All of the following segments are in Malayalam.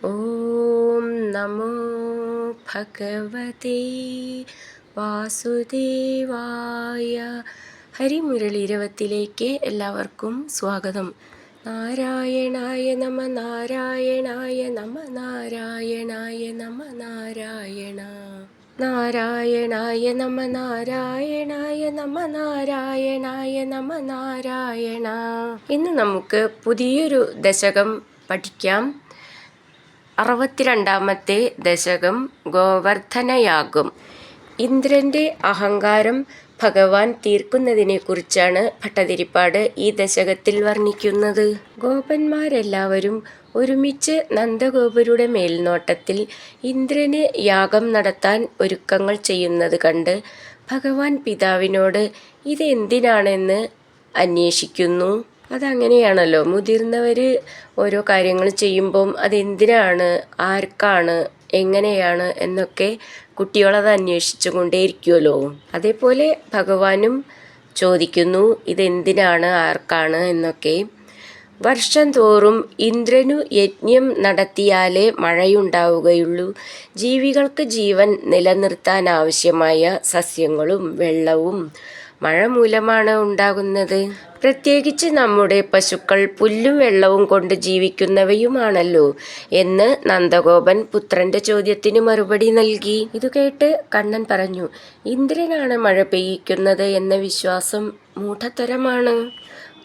ഓം നമോ ഭഗവതേ വാസുദേവായ. ഹരിമുരളീരവത്തിലേക്ക് എല്ലാവർക്കും സ്വാഗതം. നാരായണായ നമ നാരായണായ നമ നാരായണായ നമ നാരായണ നാരായണായ നമ നാരായണായ നമ നാരായണായ നമ നാരായണ. ഇന്ന് നമുക്ക് പുതിയൊരു ദശകം പഠിക്കാം. 62ാമത്തെ ദശകം ഗോവർദ്ധനയാഗം. ഇന്ദ്രന്റെ അഹങ്കാരം ഭഗവാൻ തീർക്കുന്നതിനെക്കുറിച്ചാണ് ഭട്ടതിരിപ്പാട് ഈ ദശകത്തിൽ വർണ്ണിക്കുന്നത്. ഗോപന്മാരെല്ലാവരും ഒരുമിച്ച് നന്ദഗോപരുടെ മേൽനോട്ടത്തിൽ ഇന്ദ്രന് യാഗം നടത്താൻ ഒരുക്കങ്ങൾ ചെയ്യുന്നത് കണ്ട് ഭഗവാൻ പിതാവിനോട് ഇതെന്തിനാണെന്ന് അന്വേഷിക്കുന്നു. അതങ്ങനെയാണല്ലോ, മുതിർന്നവർ ഓരോ കാര്യങ്ങൾ ചെയ്യുമ്പം അതെന്തിനാണ്, ആർക്കാണ്, എങ്ങനെയാണ് എന്നൊക്കെ കുട്ടികളത് അന്വേഷിച്ചു കൊണ്ടേയിരിക്കുമല്ലോ. അതേപോലെ ഭഗവാനും ചോദിക്കുന്നു ഇതെന്തിനാണ്, ആർക്കാണ് എന്നൊക്കെ. വർഷം തോറും ഇന്ദ്രനു യജ്ഞം നടത്തിയാലേ മഴയുണ്ടാവുകയുള്ളൂ. ജീവികൾക്ക് ജീവൻ നിലനിർത്താനാവശ്യമായ സസ്യങ്ങളും വെള്ളവും മഴ മൂലമാണ് ഉണ്ടാകുന്നത്. പ്രത്യേകിച്ച് നമ്മുടെ പശുക്കൾ പുല്ലും വെള്ളവും കൊണ്ട് ജീവിക്കുന്നവയുമാണല്ലോ എന്ന് നന്ദഗോപൻ പുത്രന്റെ ചോദ്യത്തിന് മറുപടി നൽകി. ഇതു കേട്ട് കണ്ണൻ പറഞ്ഞു, ഇന്ദ്രനാണ് മഴ പെയ്യിക്കുന്നത് എന്ന വിശ്വാസം മൂഢത്തരമാണ്.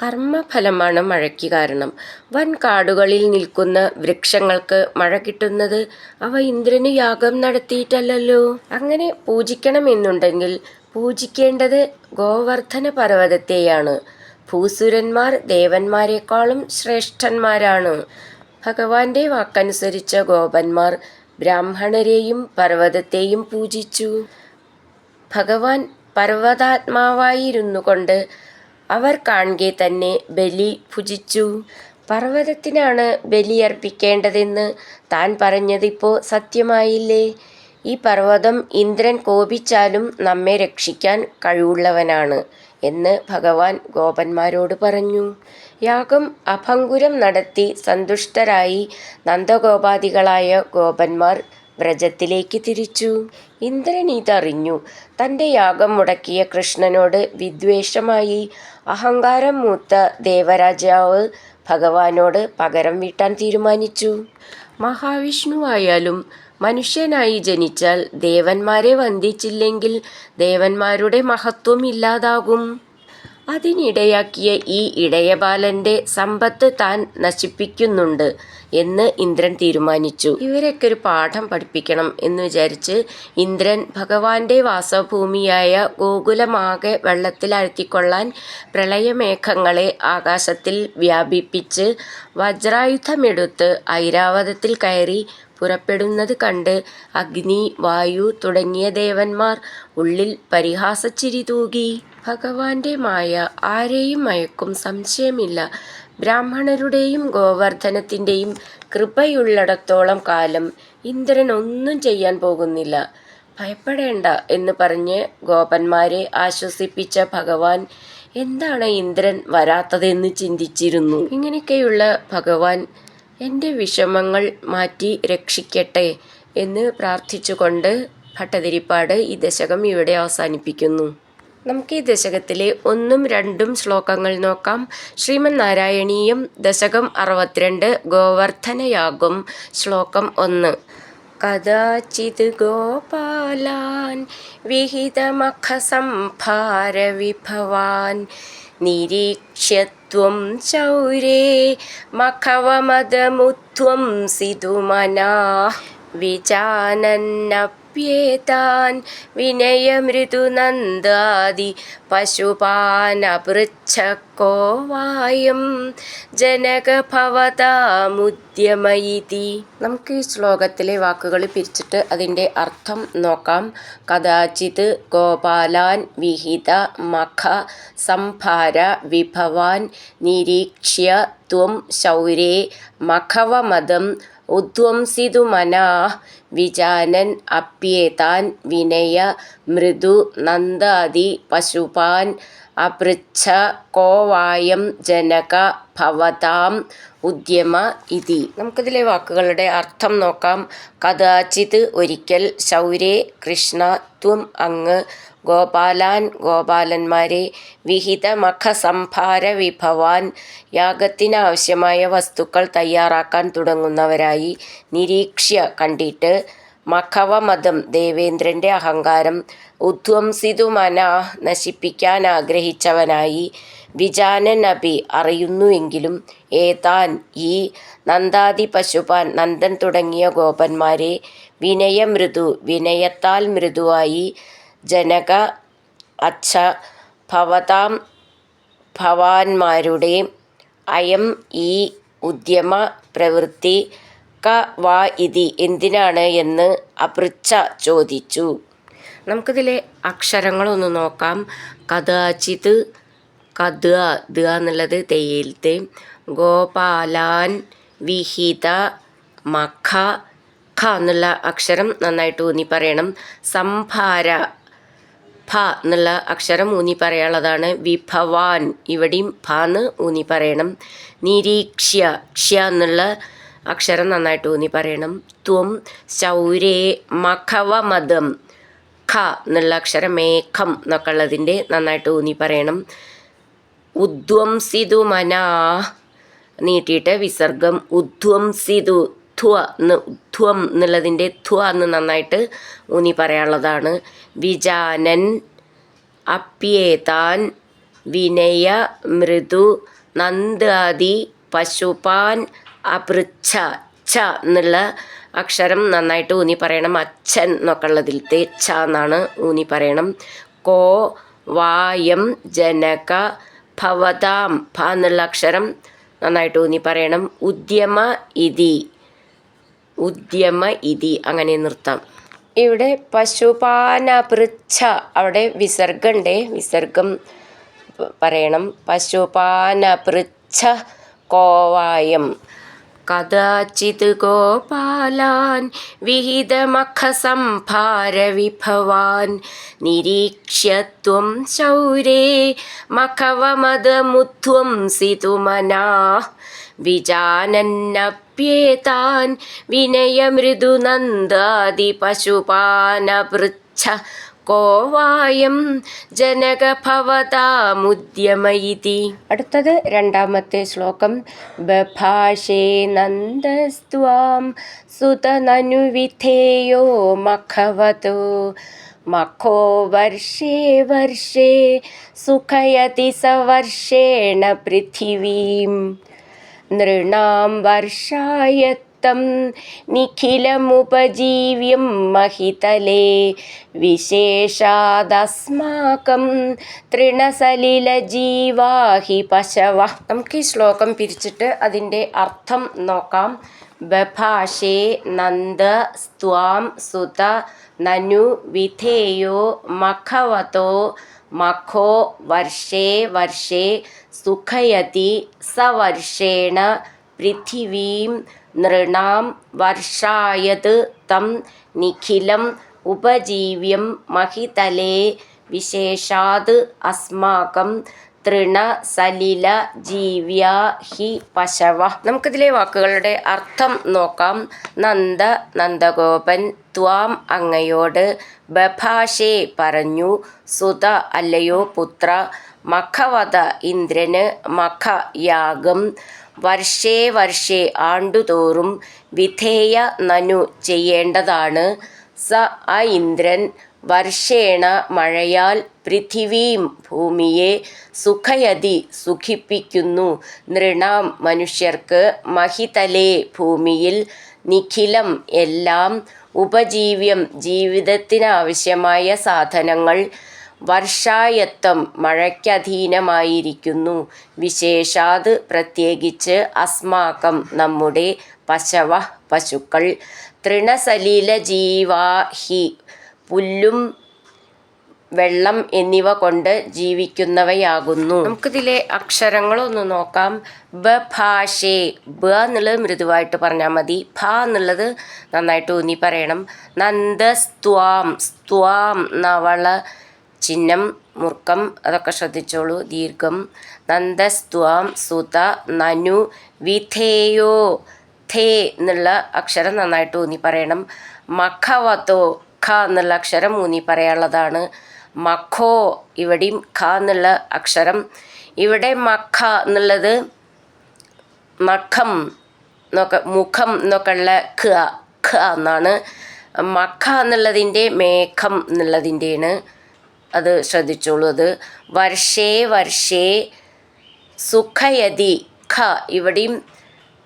കർമ്മഫലമാണ് മഴയ്ക്ക് കാരണം. വൻ കാടുകളിൽ നിൽക്കുന്ന വൃക്ഷങ്ങൾക്ക് മഴ കിട്ടുന്നത് അവ ഇന്ദ്രന് യാഗം നടത്തിയിട്ടല്ലോ. അങ്ങനെ പൂജിക്കണമെന്നുണ്ടെങ്കിൽ പൂജിക്കേണ്ടത് ഗോവർദ്ധന പർവ്വതത്തെയാണ്. ഭൂസുരന്മാർ ദേവന്മാരെക്കാളും ശ്രേഷ്ഠന്മാരാണ്. ഭഗവാന്റെ വാക്കനുസരിച്ച ഗോപന്മാർ ബ്രാഹ്മണരെയും പർവ്വതത്തെയും പൂജിച്ചു. ഭഗവാൻ പർവ്വതാത്മാവായിരുന്നു കൊണ്ട് അവർ കാൺകെ തന്നെ ബലി ഭുജിച്ചു. പർവ്വതത്തിനാണ് ബലിയർപ്പിക്കേണ്ടതെന്ന് താൻ പറഞ്ഞതിപ്പോൾ സത്യമായില്ലേ? ഈ പർവ്വതം ഇന്ദ്രൻ കോപിച്ചാലും നമ്മെ രക്ഷിക്കാൻ കഴിവുള്ളവനാണ് എന്ന് ഭഗവാൻ ഗോപന്മാരോട് പറഞ്ഞു. യാഗം അഭംഗുരം നടത്തി സന്തുഷ്ടരായി നന്ദഗോപാദികളായ ഗോപന്മാർ വ്രജത്തിലേക്ക് തിരിച്ചു. ഇന്ദ്രൻ ഇതറിഞ്ഞു. തൻ്റെ യാഗം മുടക്കിയ കൃഷ്ണനോട് വിദ്വേഷമായി. അഹങ്കാരം മൂത്ത ദേവരാജാവ് ഭഗവാനോട് പകരം വീട്ടാൻ തീരുമാനിച്ചു. മഹാവിഷ്ണുവായാലും മനുഷ്യനായി ജനിച്ചാൽ ദേവന്മാരെ വന്ദിച്ചില്ലെങ്കിൽ ദേവന്മാരുടെ മഹത്വം ഇല്ലാതാകും. അതിനിടയാക്കിയ ഈ ഇടയബാലന്റെ സമ്പത്ത് താൻ നശിപ്പിക്കുന്നുണ്ട് എന്ന് ഇന്ദ്രൻ തീരുമാനിച്ചു. ഇവരൊക്കെ ഒരു പാഠം പഠിപ്പിക്കണം എന്ന് വിചാരിച്ച് ഇന്ദ്രൻ ഭഗവാന്റെ വാസഭൂമിയായ ഗോകുലമാകെ വെള്ളത്തിലാഴ്ത്തിക്കൊള്ളാൻ പ്രളയമേഘങ്ങളെ ആകാശത്തിൽ വ്യാപിപ്പിച്ച് വജ്രായുധമെടുത്ത് ഐരാവതത്തിൽ കയറി പുറപ്പെടുന്നത് കണ്ട് അഗ്നി, വായു തുടങ്ങിയ ദേവന്മാർ ഉള്ളിൽ പരിഹാസച്ചിരി തൂകി. ഭഗവാന്റെ മായ ആരെയും മയക്കും, സംശയമില്ല. ബ്രാഹ്മണരുടെയും ഗോവർദ്ധനത്തിൻ്റെയും കൃപയുള്ളിടത്തോളം കാലം ഇന്ദ്രൻ ഒന്നും ചെയ്യാൻ പോകുന്നില്ല, ഭയപ്പെടേണ്ട എന്ന് പറഞ്ഞ് ഗോപന്മാരെ ആശ്വസിപ്പിച്ച ഭഗവാൻ എന്താണ് ഇന്ദ്രൻ വരാത്തതെന്ന് ചിന്തിച്ചിരുന്നു. ഇങ്ങനെയൊക്കെയുള്ള ഭഗവാൻ എൻ്റെ വിഷമങ്ങൾ മാറ്റി രക്ഷിക്കട്ടെ എന്ന് പ്രാർത്ഥിച്ചുകൊണ്ട് ഭട്ടതിരിപ്പാട് ഈ ദശകം ഇവിടെ അവസാനിപ്പിക്കുന്നു. നമുക്ക് ഈ ദശകത്തിലെ 1ഉം 2ഉം ശ്ലോകങ്ങൾ നോക്കാം. ശ്രീമൻ നാരായണീയം ദശകം 62 ഗോവർദ്ധനയാഗം. ശ്ലോകം 1. കദാചിത് ഗോപാലാൻ വിഹിതമഖസംഭാരവിഭവാൻ നിരീക്ഷ്യത്വം ശൗരേ മഖവമദമുധ്വംസിതു മനാഃ വിജാനന്നപ്യേതാൻ വിനയമൃദുനന്ദാദി പശുപാനപൃച്ഛക്കോ വായം ജനകഭവതാമുദ്യമയിതി. നമുക്ക് ഈ ശ്ലോകത്തിലെ വാക്കുകൾ പിരിച്ചിട്ട് അതിൻ്റെ അർത്ഥം നോക്കാം. കദാചിത് ഗോപാലാൻ വിഹിത മഖ സംഭാര വിഭവാൻ നിരീക്ഷ്യ ത്വം ശൗരേ മഖവമദം ഉദ്വംസിതു മനാഃ വിജാനൻ അപ്യേതാൻ വിനയ മൃദു നന്ദാദി പശുപാൻ അപൃച്ഛ കോ വായം ജനക ഭവതാം ഉദ്യമ ഇതി. നമുക്കിതിലെ വാക്കുകളുടെ അർത്ഥം നോക്കാം. കഥാചിത് ഒരിക്കൽ, ശൗരേ കൃഷ്ണ ത്വം അങ്ങ്, ഗോപാലാൻ ഗോപാലന്മാരെ, വിഹിത മഖ സംഭാര വിഭവാൻ യാഗത്തിനാവശ്യമായ വസ്തുക്കൾ തയ്യാറാക്കാൻ തുടങ്ങുന്നവരായി, നിരീക്ഷ്യ കണ്ടിട്ട്, മഖവമതം ദേവേന്ദ്രൻ്റെ അഹങ്കാരം, ഉധ്വംസിതുമന നശിപ്പിക്കാൻ ആഗ്രഹിച്ചവനായി, വിജാനൻ അപി അറിയുന്നുവെങ്കിലും, ഏതാൻ ഈ, നന്ദാദി പശുപാൻ നന്ദൻ തുടങ്ങിയ ഗോപന്മാരെ, വിനയമൃദു വിനയത്താൽ മൃദുവായി, ജനക അച്ഛ ഭവതാം ഭവാന്മാരുടെ, അയം ഈ ഉദ്യമ പ്രവൃത്തി, ക വാ ഇതി എന്തിനാണ് എന്ന്, അപൃച്ഛ ചോദിച്ചു. നമുക്കിതിലെ അക്ഷരങ്ങളൊന്ന് നോക്കാം. കഥാചിത് കഥ ദ എന്നുള്ളത് തെയ്യൽത്തെ, ഗോപാലാൻ വിഹിത മഖ ഖ എന്നുള്ള അക്ഷരം നന്നായിട്ട് ഊന്നി പറയണം. സംഭാര ഭ എന്നുള്ള അക്ഷരം ഊന്നി പറയാനുള്ളതാണ്. വിഭവാൻ ഇവിടെയും ഭാന്ന് ഊന്നി പറയണം. നിരീക്ഷ്യ ക്ഷ്യ എന്നുള്ള അക്ഷരം നന്നായിട്ട് ഊന്നി പറയണം. ത്വം ശൗരേ മഖവമദം ഖ എന്നുള്ള അക്ഷരം മേഘം എന്നൊക്കെ ഉള്ളതിൻ്റെ നന്നായിട്ട് ഊന്നി പറയണം. ഉധ്വംസിതുമനാ നീട്ടിയിട്ട് വിസർഗം ഉധ്വംസിതു ധ്വം എന്നുള്ളതിൻ്റെ ധ്വ എന്ന് നന്നായിട്ട് ഊന്നി പറയാനുള്ളതാണ്. വിജാനൻ അപ്യേതാൻ വിനയ മൃദു നന്ദാദി പശുപാൻ അപൃച്ഛ ഛ എന്നുള്ള അക്ഷരം നന്നായിട്ട് ഊന്നി പറയണം. അച്ഛൻ എന്നൊക്കെ ഉള്ളതിലത്തെ ഛ എന്നാണ് ഊന്നി പറയണം. കോ വായം ജനക ഭവതാം ഭ എന്നുള്ള അക്ഷരം നന്നായിട്ട് ഊന്നി പറയണം. ഉദ്യമ ഇതി അങ്ങനെ നിർത്താം. ഇവിടെ പശുപാനപൃച്ഛ അവിടെ വിസർഗമുണ്ട്, വിസർഗം പറയണം. പശുപാനപൃച്ഛ കോവായം. കഥാചിത് ഗോപാലാൻ വിഹിതമഖ സംഭാര വിഭവാൻ നിരീക്ഷ്യ ത്വം ശൗരേ മഖവമദമുധ്വംസിതുമനാ വിജാനന്നപ്യേതാൻ വിനയമൃദുനന്ദാദി പശുപാനപൃച്ഛ കോ വായം ജനക ഭവതാമുദ്യമ ഇതി. അടുത്തത് രണ്ടാമത്തെ ശ്ലോകം. ബഭാഷേ നന്ദസ്ത്വാം സുതനനുവിധേയോ മഖവതോ മഖോ വർഷേ വർഷേ സുഖയതി സവർഷേണ പൃഥിവീം നൃണാം വർഷായത്തം നിഖിലമുപജീവ്യം മഹിതലേ വിശേഷാദസ്മാകം തൃണസലിലജീവാഹി പശവ. നമുക്ക് ഈ ശ്ലോകം പിരിച്ചിട്ട് അതിൻ്റെ അർത്ഥം നോക്കാം. ബഭാഷേ നന്ദ സ്ത്വാം സുത നനു വിധേയോ മഖവതോ മഖോ വർഷേ വർഷേ സുഖയതി സവർഷേണ പൃഥിവീം നൃണാം വർഷായത് തം നിഖിലം ഉപജീവ്യം മഹിതലേ വിശേഷാത് അസ്മാകം തൃണസലില ജീവ്യാ ഹി പശവ. നമുക്കിതിലെ വാക്കുകളുടെ അർത്ഥം നോക്കാം. നന്ദ നന്ദഗോപൻ, ത്വാം അങ്ങയോട്, ബഭാഷേ പറഞ്ഞു, സുത അല്ലയോ പുത്ര, മഖവത ഇന്ദ്രന്, മഖ യാഗം, വർഷേ വർഷേ ആണ്ടുതോറും, വിധേയ നനു ചെയ്യേണ്ടതാണ്, സ ആ ഇന്ദ്രൻ, വർഷേണ മഴയാൽ, പൃഥിവീം ഭൂമിയെ, സുഖയതി സുഖിപ്പിക്കുന്നു, നൃണാം മനുഷ്യർക്ക്, മഹിതലേ ഭൂമിയിൽ, നിഖിലം എല്ലാം, ഉപജീവ്യം ജീവിതത്തിനാവശ്യമായ സാധനങ്ങൾ, വർഷായത്തം മഴയ്ക്കധീനമായിരിക്കുന്നു, വിശേഷാത് പ്രത്യേകിച്ച്, അസ്മാകം നമ്മുടെ, പശവ പശുക്കൾ, തൃണസലില ജീവാഹി പുല്ലും വെള്ളം എന്നിവ കൊണ്ട് ജീവിക്കുന്നവയാകുന്നു. നമുക്കിതിലെ അക്ഷരങ്ങളൊന്ന് നോക്കാം. ബ ഭാഷേ, ബ എന്നുള്ളത് മൃദുവായിട്ട് പറഞ്ഞാൽ മതി, ഭ എന്നുള്ളത് നന്നായിട്ട് ഊന്നി പറയണം. നന്ദസ്ത്വാം, സ്ത്വാം നവള ചിഹ്നം മുർക്കം അതൊക്കെ ശ്രദ്ധിച്ചോളൂ. ദീർഘം. നന്ദസ്ത്വാം സുത നനു വിധേയോ ഥേ എന്നുള്ള അക്ഷരം നന്നായിട്ട് ഊന്നി പറയണം. മഖവതോ ഖ എന്നുള്ള അക്ഷരം ഊന്നി പറയാനുള്ളതാണ്. മഖോ ഇവിടെയും ഖ എന്നുള്ള അക്ഷരം. ഇവിടെ മഖ എന്നുള്ളത് മഖം എന്നൊക്കെ മുഖം എന്നൊക്കെ ഉള്ള ഖ എന്നാണ്. മഖ എന്നുള്ളതിൻ്റെ മേഘം എന്നുള്ളതിൻ്റെയാണ്. അത് ശ്രദ്ധിച്ചോളൂ. അത് വർഷേ വർഷേ സുഖയതി ഖ ഇവിടെയും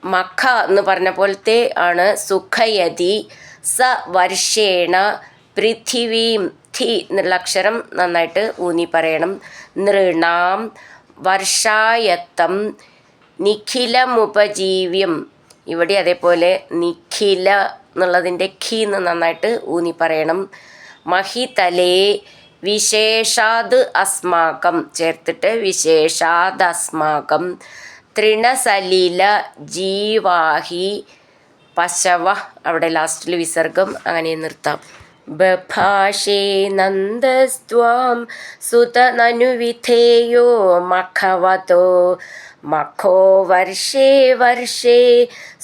മഖ എന്ന് പറഞ്ഞ പോലത്തെ ആണ്. സുഖയതി സ വർഷേണ പൃഥിവീം ധി എന്നുള്ള അക്ഷരം നന്നായിട്ട് ഊന്നി പറയണം. നൃണാം വർഷായത്തം നിഖിലമുപജീവ്യം ഇവിടെ അതേപോലെ നിഖില എന്നുള്ളതിൻ്റെ ഖി എന്ന് നന്നായിട്ട് ഊന്നി പറയണം. മഹിതലേ വിശേഷാത് അസ്മാകം ചേർത്തിട്ട് വിശേഷാത് അസ്മാകം തൃണസലില ജീവാഹി പശവ അവിടെ ലാസ്റ്റിൽ വിസർഗം അങ്ങനെ നിർത്താം. ബഭാഷേ നന്ദസ്ത്വാം സുത നനുവിധേയോ മഖവതോ മഖോ വർഷേ വർഷേ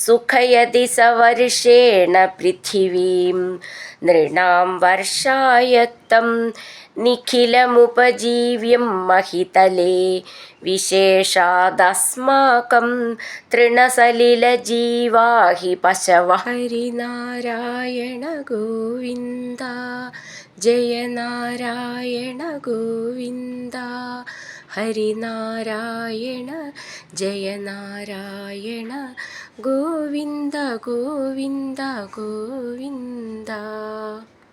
സുഖയതി സ വർഷേണ പൃഥിവീം നൃണാം വർഷായത്തം നിഖിലമുപജീവ്യം മഹിതലേ വിശേഷാദസ്മാകം തൃണസലിലജീവാഹി പശവ. ഹരിനാരായണ ഗോവിന്ദ ജയ നാരായണ ഗോവിന്ദ ഹരിനാരായണ ജയ നാരായണ ഗോവിന്ദ ഗോവിന്ദ ഗോവിന്ദ.